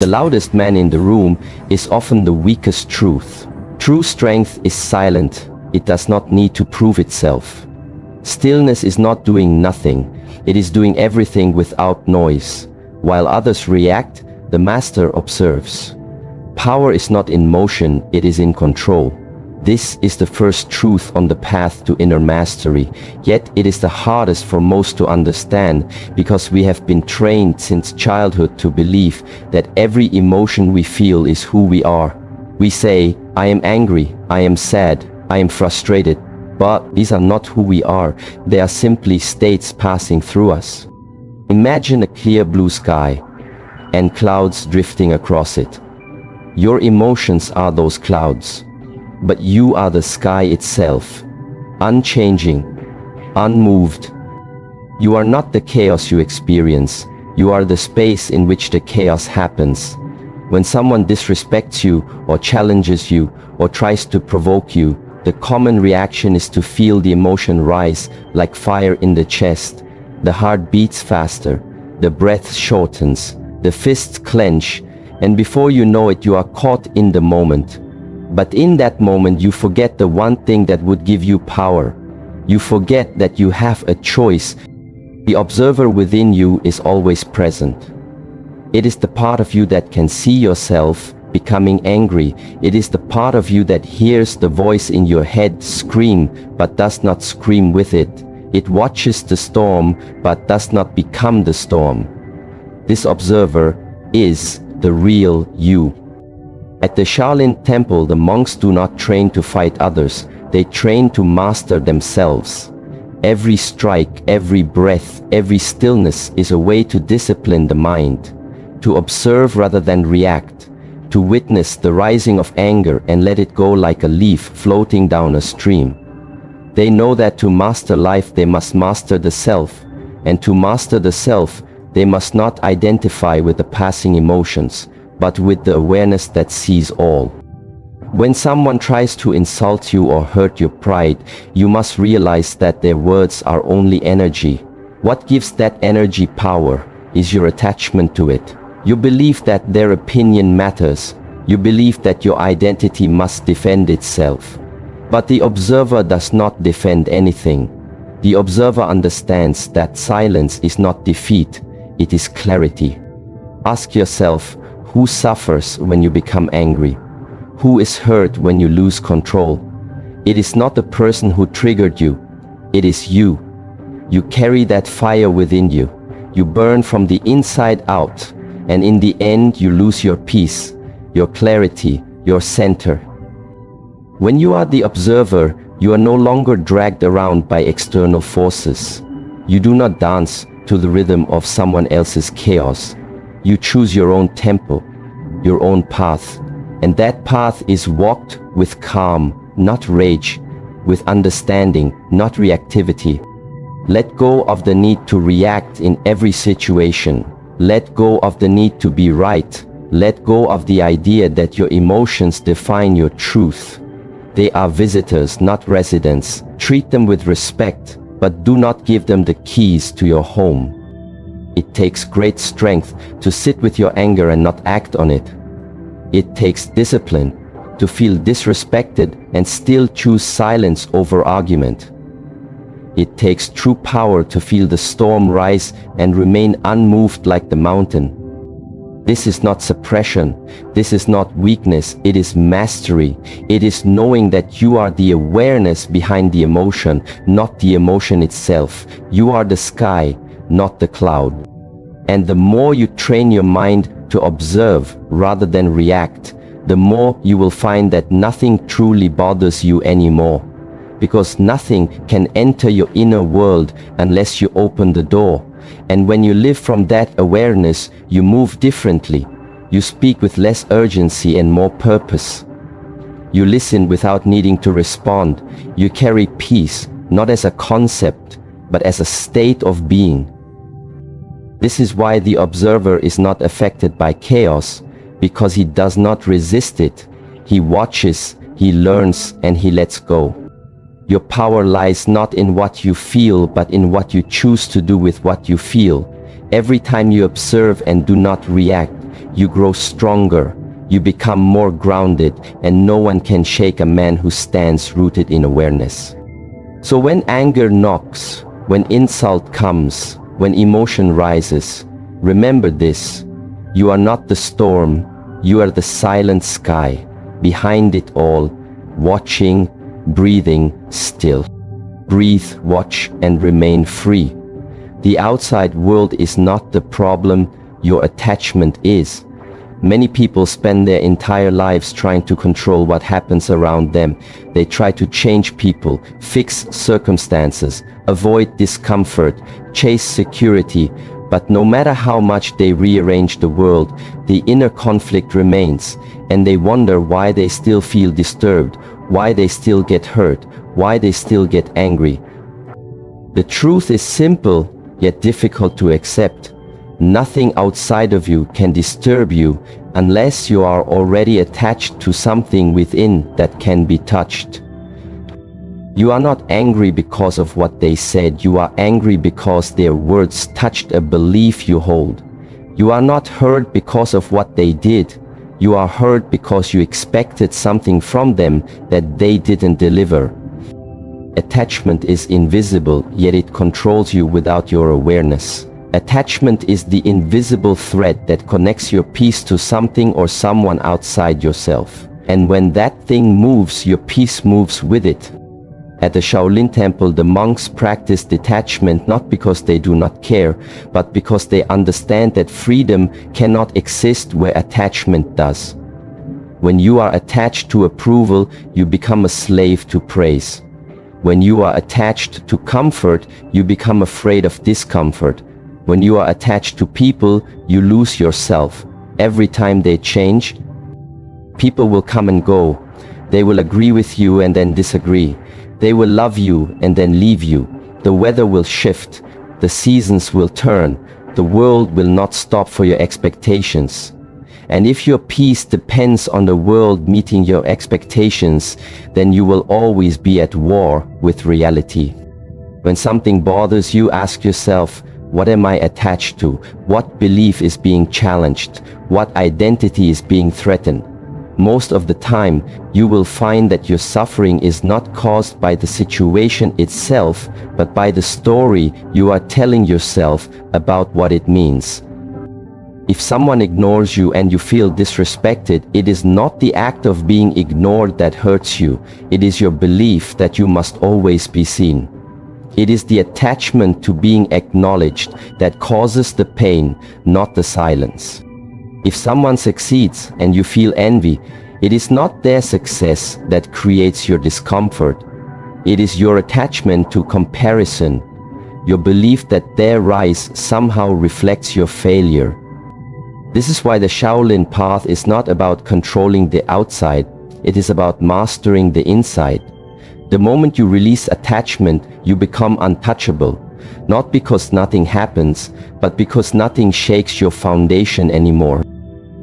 The loudest man in the room is often the weakest truth. True strength is silent. It does not need to prove itself. Stillness is not doing nothing. It is doing everything without noise. While others react, the master observes. Power is not in motion, it is in control. This is the first truth on the path to inner mastery, yet it is the hardest for most to understand because we have been trained since childhood to believe that every emotion we feel is who we are. We say, I am angry, I am sad, I am frustrated, but these are not who we are, they are simply states passing through us. Imagine a clear blue sky and clouds drifting across it. Your emotions are those clouds. But you are the sky itself, unchanging, unmoved. You are not the chaos you experience, you are the space in which the chaos happens. When someone disrespects you, or challenges you, or tries to provoke you, the common reaction is to feel the emotion rise like fire in the chest. The heart beats faster, the breath shortens, the fists clench, and before you know it, you are caught in the moment. But in that moment you forget the one thing that would give you power. You forget that you have a choice. The observer within you is always present. It is the part of you that can see yourself becoming angry. It is the part of you that hears the voice in your head scream but does not scream with it. It watches the storm but does not become the storm. This observer is the real you. At the Shaolin temple, the monks do not train to fight others, they train to master themselves. Every strike, every breath, every stillness is a way to discipline the mind, to observe rather than react, to witness the rising of anger and let it go like a leaf floating down a stream. They know that to master life they must master the self, and to master the self they must not identify with the passing emotions, but with the awareness that sees all. When someone tries to insult you or hurt your pride, you must realize that their words are only energy. What gives that energy power is your attachment to it. You believe that their opinion matters. You believe that your identity must defend itself. But the observer does not defend anything. The observer understands that silence is not defeat, it is clarity. Ask yourself, who suffers when you become angry? Who is hurt when you lose control? It is not the person who triggered you. It is you. You carry that fire within you. You burn from the inside out, and in the end you lose your peace, your clarity, your center. When you are the observer, you are no longer dragged around by external forces. You do not dance to the rhythm of someone else's chaos. You choose your own tempo, your own path, and that path is walked with calm, not rage, with understanding, not reactivity. Let go of the need to react in every situation. Let go of the need to be right. Let go of the idea that your emotions define your truth. They are visitors, not residents. Treat them with respect, but do not give them the keys to your home. It takes great strength to sit with your anger and not act on it. It takes discipline to feel disrespected and still choose silence over argument. It takes true power to feel the storm rise and remain unmoved like the mountain. This is not suppression. This is not weakness. It is mastery. It is knowing that you are the awareness behind the emotion, not the emotion itself. You are the sky, not the cloud. And the more you train your mind to observe rather than react, the more you will find that nothing truly bothers you anymore. Because nothing can enter your inner world unless you open the door. And when you live from that awareness, you move differently. You speak with less urgency and more purpose. You listen without needing to respond. You carry peace, not as a concept, but as a state of being. This is why the observer is not affected by chaos, because he does not resist it. He watches, he learns, and he lets go. Your power lies not in what you feel, but in what you choose to do with what you feel. Every time you observe and do not react, you grow stronger, you become more grounded, and no one can shake a man who stands rooted in awareness. So when anger knocks, when insult comes, when emotion rises, remember this: you are not the storm, you are the silent sky, behind it all, watching, breathing, still. Breathe, watch, and remain free. The outside world is not the problem, your attachment is. Many people spend their entire lives trying to control what happens around them. They try to change people, fix circumstances, avoid discomfort, chase security, but no matter how much they rearrange the world, the inner conflict remains, and they wonder why they still feel disturbed, why they still get hurt, why they still get angry. The truth is simple, yet difficult to accept. Nothing outside of you can disturb you unless you are already attached to something within that can be touched. You are not angry because of what they said, you are angry because their words touched a belief you hold. You are not hurt because of what they did, you are hurt because you expected something from them that they didn't deliver. Attachment is invisible, yet it controls you without your awareness. Attachment is the invisible thread that connects your peace to something or someone outside yourself. And when that thing moves, your peace moves with it. At the Shaolin temple, the monks practice detachment not because they do not care, but because they understand that freedom cannot exist where attachment does. When you are attached to approval, you become a slave to praise. When you are attached to comfort, you become afraid of discomfort. When you are attached to people, you lose yourself. Every time they change, people will come and go. They will agree with you and then disagree. They will love you and then leave you. The weather will shift. The seasons will turn. The world will not stop for your expectations. And if your peace depends on the world meeting your expectations, then you will always be at war with reality. When something bothers you, ask yourself, what am I attached to? What belief is being challenged? What identity is being threatened? Most of the time, you will find that your suffering is not caused by the situation itself, but by the story you are telling yourself about what it means. If someone ignores you and you feel disrespected, it is not the act of being ignored that hurts you. It is your belief that you must always be seen. It is the attachment to being acknowledged that causes the pain, not the silence. If someone succeeds and you feel envy, it is not their success that creates your discomfort. It is your attachment to comparison, your belief that their rise somehow reflects your failure. This is why the Shaolin path is not about controlling the outside, it is about mastering the inside. The moment you release attachment, you become untouchable, not because nothing happens, but because nothing shakes your foundation anymore.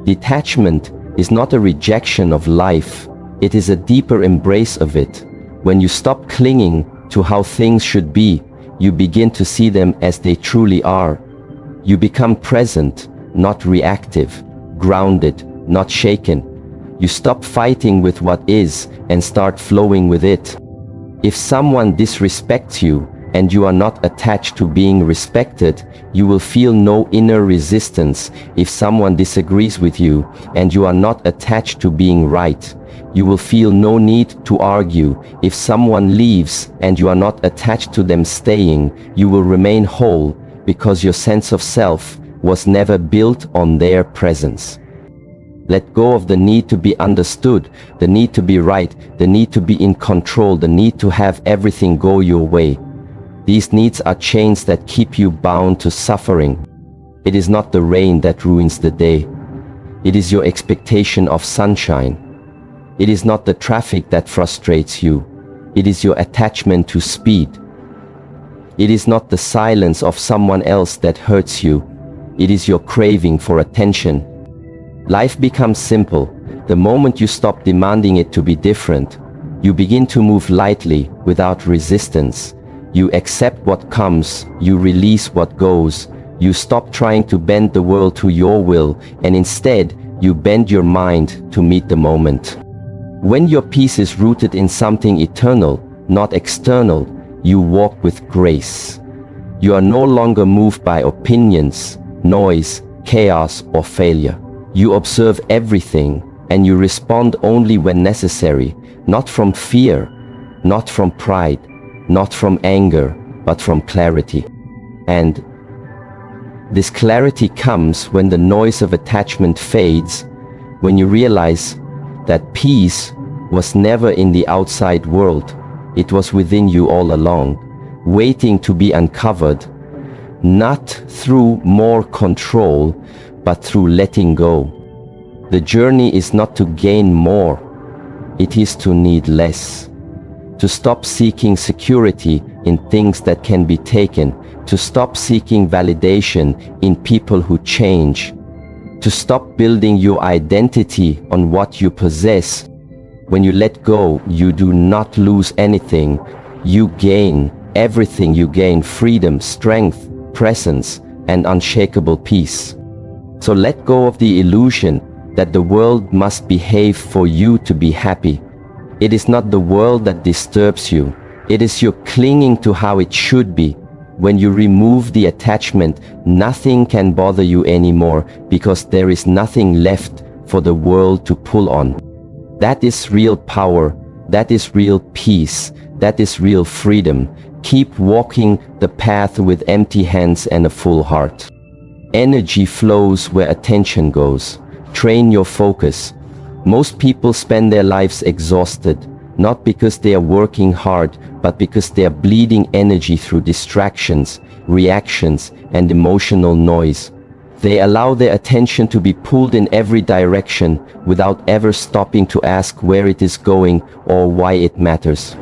Detachment is not a rejection of life, it is a deeper embrace of it. When you stop clinging to how things should be, you begin to see them as they truly are. You become present, not reactive, grounded, not shaken. You stop fighting with what is and start flowing with it. If someone disrespects you and you are not attached to being respected, you will feel no inner resistance. If someone disagrees with you and you are not attached to being right, you will feel no need to argue. If someone leaves and you are not attached to them staying, you will remain whole because your sense of self was never built on their presence. Let go of the need to be understood, the need to be right, the need to be in control, the need to have everything go your way. These needs are chains that keep you bound to suffering. It is not the rain that ruins the day. It is your expectation of sunshine. It is not the traffic that frustrates you. It is your attachment to speed. It is not the silence of someone else that hurts you. It is your craving for attention. Life becomes simple. The moment you stop demanding it to be different, you begin to move lightly, without resistance. You accept what comes, you release what goes, You stop trying to bend the world to your will, and instead, you bend your mind to meet the moment. When your peace is rooted in something eternal, not external, you walk with grace. You are no longer moved by opinions, noise, chaos, or failure. You observe everything, and you respond only when necessary, not from fear, not from pride, not from anger, but from clarity. And this clarity comes when the noise of attachment fades, when you realize that peace was never in the outside world. It was within you all along, waiting to be uncovered, not through more control, but through letting go. The journey is not to gain more, it is to need less. To stop seeking security in things that can be taken, to stop seeking validation in people who change, to stop building your identity on what you possess. When you let go, you do not lose anything. You gain everything. You gain freedom, strength, presence, and unshakable peace. So let go of the illusion that the world must behave for you to be happy. It is not the world that disturbs you. It is your clinging to how it should be. When you remove the attachment, nothing can bother you anymore because there is nothing left for the world to pull on. That is real power. That is real peace. That is real freedom. Keep walking the path with empty hands and a full heart. Energy flows where attention goes. Train your focus. Most people spend their lives exhausted, not because they are working hard, but because they are bleeding energy through distractions, reactions, and emotional noise. They allow their attention to be pulled in every direction without ever stopping to ask where it is going or why it matters.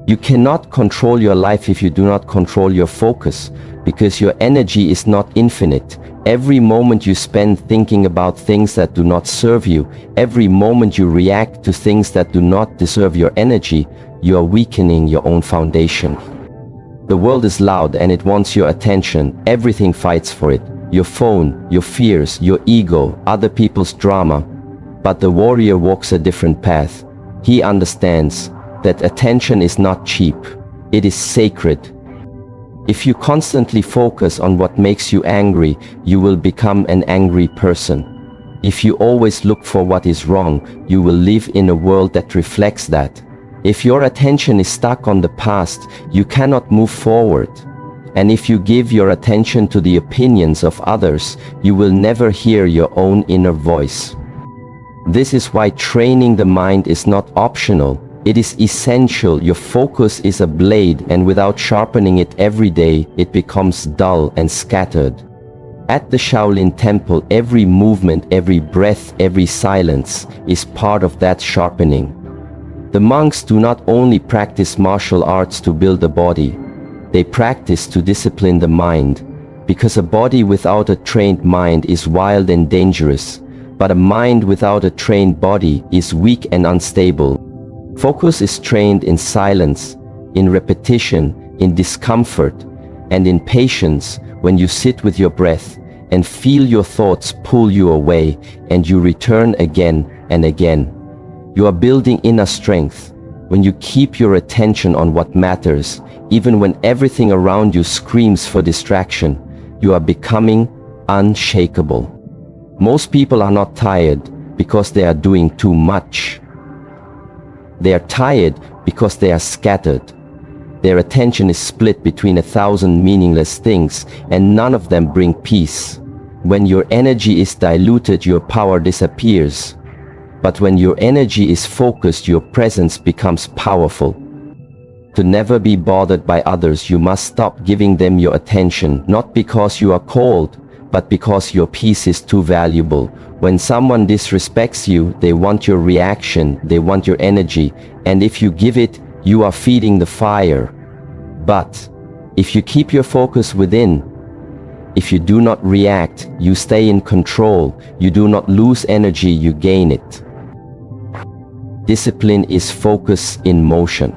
You cannot control your life if you do not control your focus, because your energy is not infinite. Every moment you spend thinking about things that do not serve you, every moment you react to things that do not deserve your energy, you are weakening your own foundation. The world is loud and it wants your attention. Everything fights for it. Your phone, your fears, your ego, other people's drama. But the warrior walks a different path. He understands that attention is not cheap. It is sacred. If you constantly focus on what makes you angry, you will become an angry person. If you always look for what is wrong, you will live in a world that reflects that. If your attention is stuck on the past, you cannot move forward. And if you give your attention to the opinions of others, you will never hear your own inner voice. This is why training the mind is not optional. It is essential. Your focus is a blade, and without sharpening it every day, it becomes dull and scattered. At the Shaolin temple, every movement, every breath, every silence is part of that sharpening. The monks do not only practice martial arts to build a body, they practice to discipline the mind, because a body without a trained mind is wild and dangerous, but a mind without a trained body is weak and unstable. Focus is trained in silence, in repetition, in discomfort, and in patience when you sit with your breath and feel your thoughts pull you away and you return again and again. You are building inner strength when you keep your attention on what matters, even when everything around you screams for distraction. You are becoming unshakable. Most people are not tired because they are doing too much. They are tired because they are scattered. Their attention is split between 1,000 meaningless things, and none of them bring peace. When your energy is diluted, your power disappears. But when your energy is focused, your presence becomes powerful. To never be bothered by others, you must stop giving them your attention, not because you are cold, but because your peace is too valuable. When someone disrespects you, they want your reaction, they want your energy, and if you give it, you are feeding the fire. But if you keep your focus within, if you do not react, you stay in control, you do not lose energy, you gain it. Discipline is focus in motion.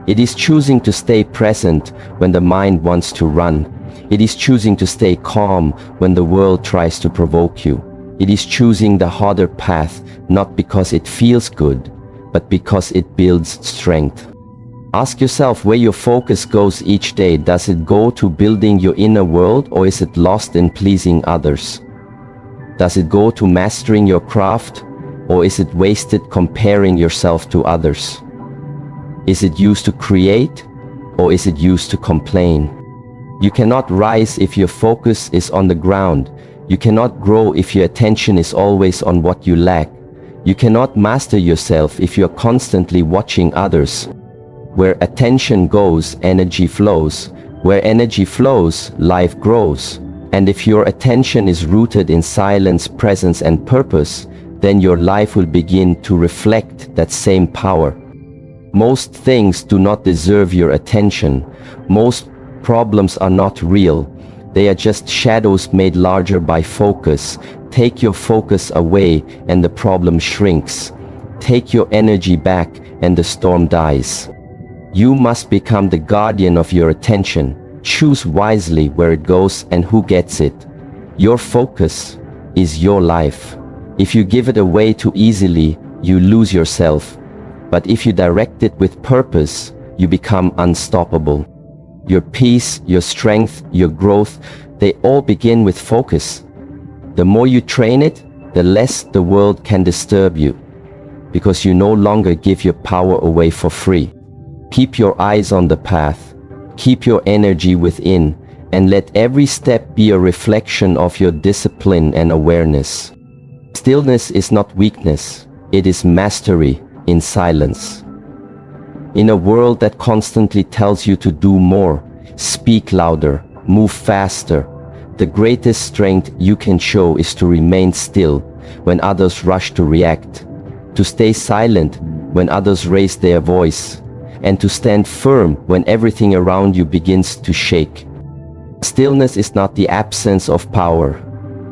It is choosing to stay present when the mind wants to run. It is choosing to stay calm when the world tries to provoke you. It is choosing the harder path, not because it feels good, but because it builds strength. Ask yourself where your focus goes each day. Does it go to building your inner world, or is it lost in pleasing others? Does it go to mastering your craft, or is it wasted comparing yourself to others? Is it used to create, or is it used to complain? You cannot rise if your focus is on the ground. You cannot grow if your attention is always on what you lack. You cannot master yourself if you are constantly watching others. Where attention goes, energy flows. Where energy flows, life grows. And if your attention is rooted in silence, presence, and purpose, then your life will begin to reflect that same power. Most things do not deserve your attention. Most problems are not real. They are just shadows made larger by focus. Take your focus away and the problem shrinks. Take your energy back and the storm dies. You must become the guardian of your attention. Choose wisely where it goes and who gets it. Your focus is your life. If you give it away too easily, you lose yourself. But if you direct it with purpose, you become unstoppable. Your peace, your strength, your growth, they all begin with focus. The more you train it, the less the world can disturb you, because you no longer give your power away for free. Keep your eyes on the path, keep your energy within, and let every step be a reflection of your discipline and awareness. Stillness is not weakness, it is mastery in silence. In a world that constantly tells you to do more, speak louder, move faster, the greatest strength you can show is to remain still when others rush to react, to stay silent when others raise their voice, and to stand firm when everything around you begins to shake. Stillness is not the absence of power.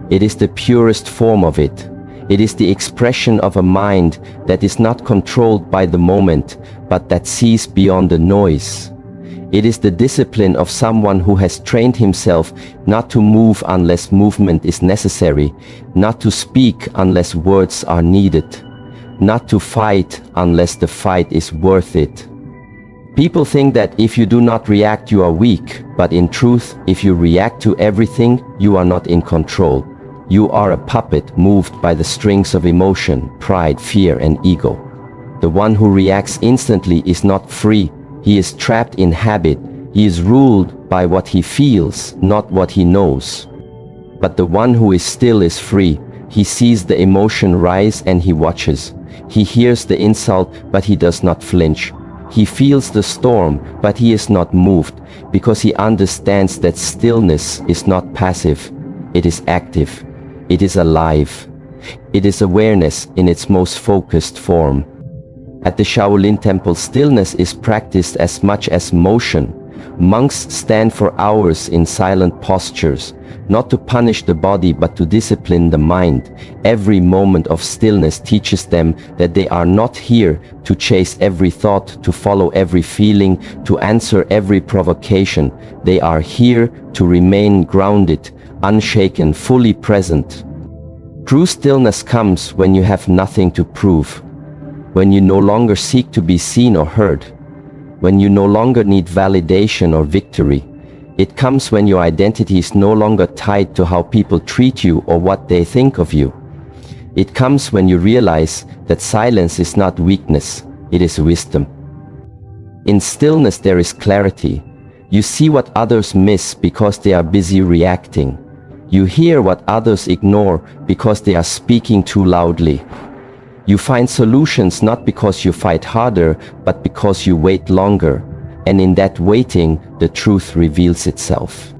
It is the purest form of it. It is the expression of a mind that is not controlled by the moment, but that sees beyond the noise. It is the discipline of someone who has trained himself not to move unless movement is necessary, not to speak unless words are needed, not to fight unless the fight is worth it. People think that if you do not react, you are weak, but in truth, if you react to everything, you are not in control. You are a puppet moved by the strings of emotion, pride, fear, and ego. The one who reacts instantly is not free. He is trapped in habit. He is ruled by what he feels, not what he knows. But the one who is still is free. He sees the emotion rise and he watches. He hears the insult, but he does not flinch. He feels the storm, but he is not moved, because he understands that stillness is not passive. It is active. It is alive. It is awareness in its most focused form. At the Shaolin temple, stillness is practiced as much as motion. Monks stand for hours in silent postures, not to punish the body but to discipline the mind. Every moment of stillness teaches them that they are not here to chase every thought, to follow every feeling, to answer every provocation. They are here to remain grounded, unshaken, fully present. True stillness comes when you have nothing to prove, when you no longer seek to be seen or heard, when you no longer need validation or victory. It comes when your identity is no longer tied to how people treat you or what they think of you. It comes when you realize that silence is not weakness, it is wisdom. In stillness there is clarity. You see what others miss because they are busy reacting. You hear what others ignore because they are speaking too loudly. You find solutions not because you fight harder, but because you wait longer. And in that waiting, the truth reveals itself.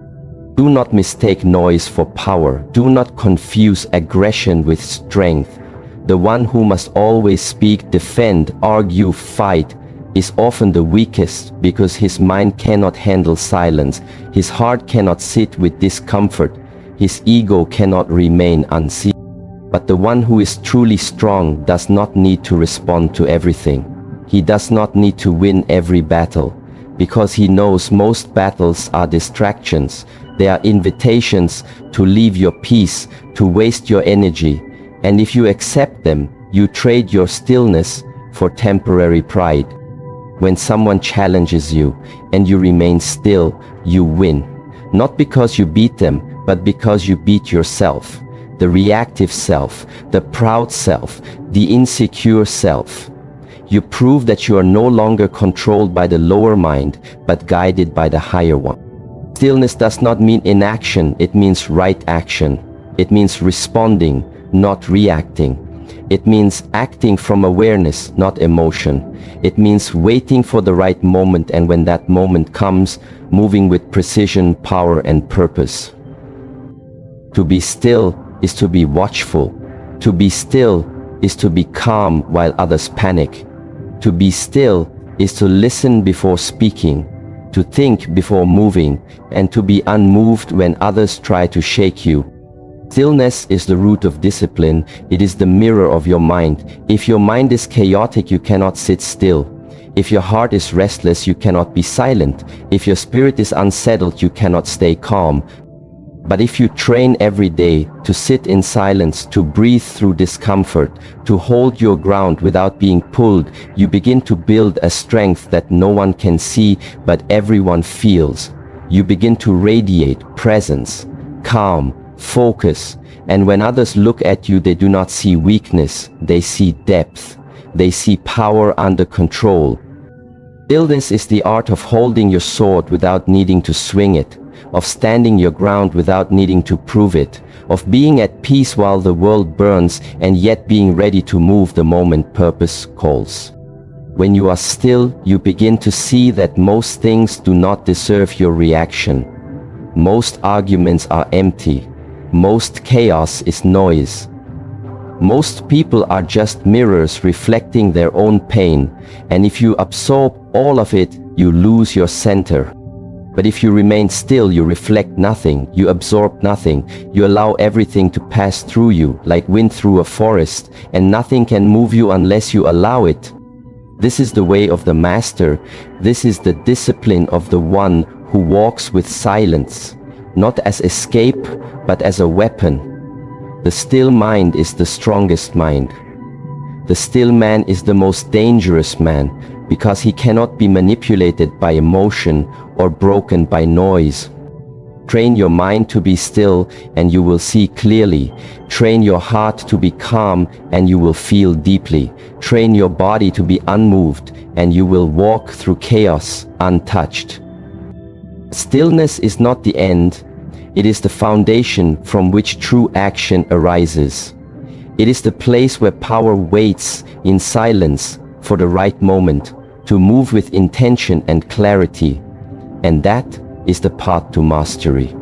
Do not mistake noise for power. Do not confuse aggression with strength. The one who must always speak, defend, argue, fight is often the weakest because his mind cannot handle silence. His heart cannot sit with discomfort. His ego cannot remain unseen. But the one who is truly strong does not need to respond to everything. He does not need to win every battle, because he knows most battles are distractions. They are invitations to leave your peace, to waste your energy. And if you accept them, you trade your stillness for temporary pride. When someone challenges you and you remain still, you win. Not because you beat them, but because you beat yourself. The reactive self, the proud self, the insecure self. You prove that you are no longer controlled by the lower mind, but guided by the higher one. Stillness does not mean inaction, it means right action. It means responding, not reacting. It means acting from awareness, not emotion. It means waiting for the right moment, and when that moment comes, moving with precision, power, and purpose. To be still is to be watchful. To be still is to be calm while others panic. To be still is to listen before speaking, to think before moving, and to be unmoved when others try to shake you. Stillness is the root of discipline. It is the mirror of your mind. If your mind is chaotic, you cannot sit still. If your heart is restless, you cannot be silent. If your spirit is unsettled, you cannot stay calm. But if you train every day to sit in silence, to breathe through discomfort, to hold your ground without being pulled, you begin to build a strength that no one can see, but everyone feels. You begin to radiate presence, calm, focus, and when others look at you, they do not see weakness, they see depth. They see power under control. Stillness is the art of holding your sword without needing to swing it, of standing your ground without needing to prove it, of being at peace while the world burns and yet being ready to move the moment purpose calls. When you are still, you begin to see that most things do not deserve your reaction. Most arguments are empty. Most chaos is noise. Most people are just mirrors reflecting their own pain, and if you absorb all of it, you lose your center. But if you remain still, you reflect nothing, you absorb nothing, you allow everything to pass through you, like wind through a forest, and nothing can move you unless you allow it. This is the way of the master. This is the discipline of the one who walks with silence, not as escape, but as a weapon. The still mind is the strongest mind. The still man is the most dangerous man, because he cannot be manipulated by emotion or broken by noise. Train your mind to be still and you will see clearly. Train your heart to be calm and you will feel deeply. Train your body to be unmoved and you will walk through chaos untouched. Stillness is not the end. It is the foundation from which true action arises. It is the place where power waits in silence for the right moment to move with intention and clarity. And that is the path to mastery.